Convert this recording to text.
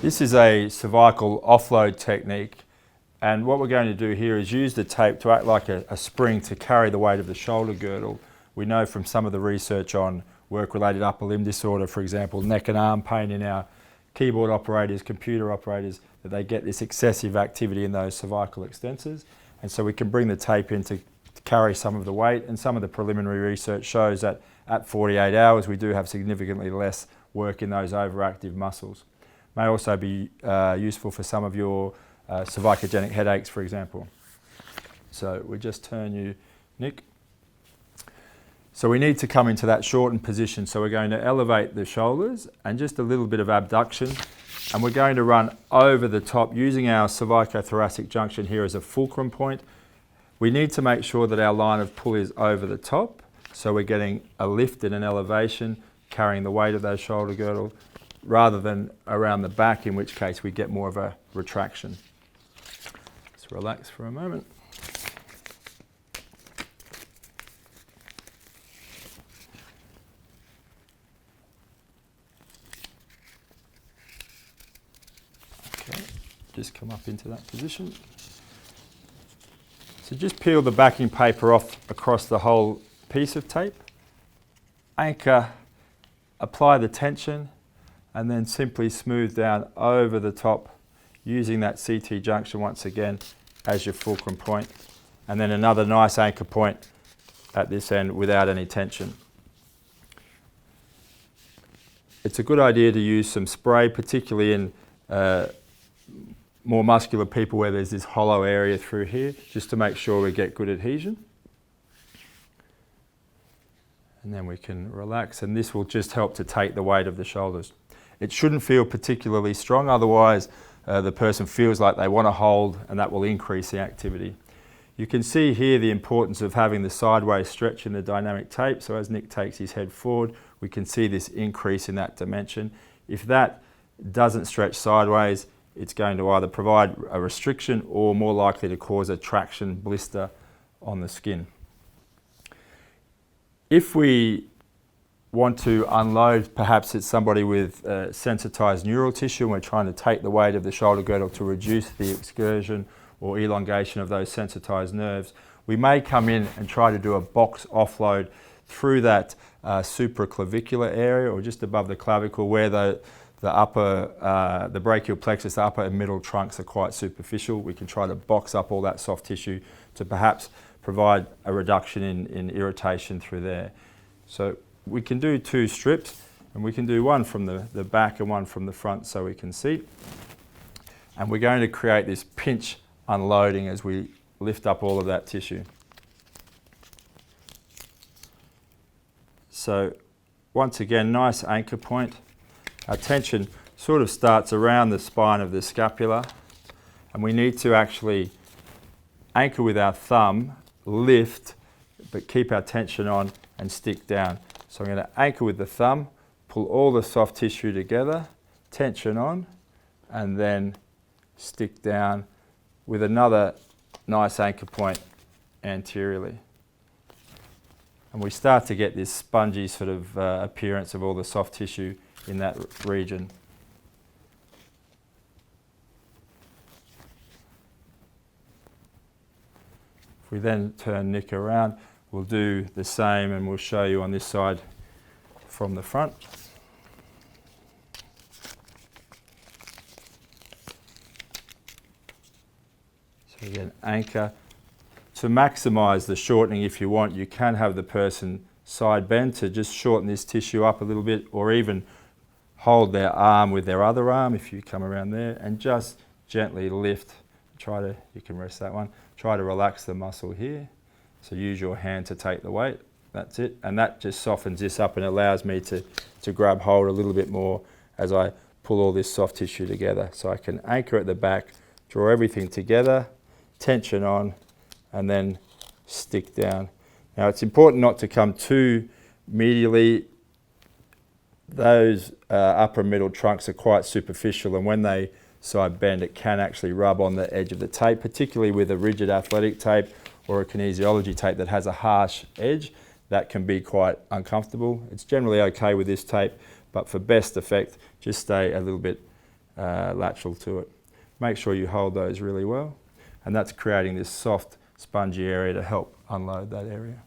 This is a cervical offload technique, and what we're going to do here is use the tape to act like a spring to carry the weight of the shoulder girdle. We know from some of the research on work-related upper limb disorder, for example, neck and arm pain in our keyboard operators, computer operators, that they get this excessive activity in those cervical extensors. And so we can bring the tape in to carry some of the weight, and some of the preliminary research shows that at 48 hours we do have significantly less work in those overactive muscles. May also be useful for some of your cervicogenic headaches, for example. So we just turn you, Nick. So we need to come into that shortened position. So we're going to elevate the shoulders and just a little bit of abduction. And we're going to run over the top using our cervicothoracic junction here as a fulcrum point. We need to make sure that our line of pull is over the top. So we're getting a lift and an elevation, carrying the weight of those shoulder girdle, rather than around the back, in which case we get more of a retraction. Let's relax for a moment. Okay, just come up into that position. So just peel the backing paper off across the whole piece of tape. Anchor, apply the tension, and then simply smooth down over the top using that CT junction once again as your fulcrum point, and then another nice anchor point at this end without any tension. It's a good idea to use some spray, particularly in more muscular people where there's this hollow area through here, just to make sure we get good adhesion. And then we can relax, and this will just help to take the weight of the shoulders. It shouldn't feel particularly strong, otherwise the person feels like they want to hold, and that will increase the activity. You can see here the importance of having the sideways stretch in the dynamic tape. So as Nick takes his head forward, we can see this increase in that dimension. If that doesn't stretch sideways, it's going to either provide a restriction or more likely to cause a traction blister on the skin. If we want to unload, perhaps it's somebody with sensitized neural tissue, and we're trying to take the weight of the shoulder girdle to reduce the excursion or elongation of those sensitized nerves, we may come in and try to do a box offload through that supraclavicular area, or just above the clavicle, where the brachial plexus, the upper and middle trunks are quite superficial. We can try to box up all that soft tissue to perhaps provide a reduction in irritation through there. So we can do two strips, and we can do one from the back and one from the front so we can see. And we're going to create this pinch unloading as we lift up all of that tissue. So once again, nice anchor point. Our tension sort of starts around the spine of the scapula, and we need to actually anchor with our thumb, lift, but keep our tension on and stick down. So I'm going to anchor with the thumb, pull all the soft tissue together, tension on, and then stick down with another nice anchor point anteriorly. And we start to get this spongy sort of appearance of all the soft tissue in that region. If we then turn Nick around, we'll do the same, and we'll show you on this side from the front. So again, anchor. To maximise the shortening, if you want, you can have the person side bend to just shorten this tissue up a little bit, or even hold their arm with their other arm if you come around there, and just gently lift. You can rest that one. Try to relax the muscle here. So use your hand to take the weight. That's it. And that just softens this up and allows me to grab hold a little bit more as I pull all this soft tissue together. So I can anchor at the back, draw everything together, tension on, and then stick down. Now it's important not to come too medially. Those upper middle trunks are quite superficial, and when they side bend, it can actually rub on the edge of the tape, particularly with a rigid athletic tape or a kinesiology tape that has a harsh edge. That can be quite uncomfortable. It's generally okay with this tape, but for best effect, just stay a little bit lateral to it. Make sure you hold those really well, and that's creating this soft, spongy area to help unload that area.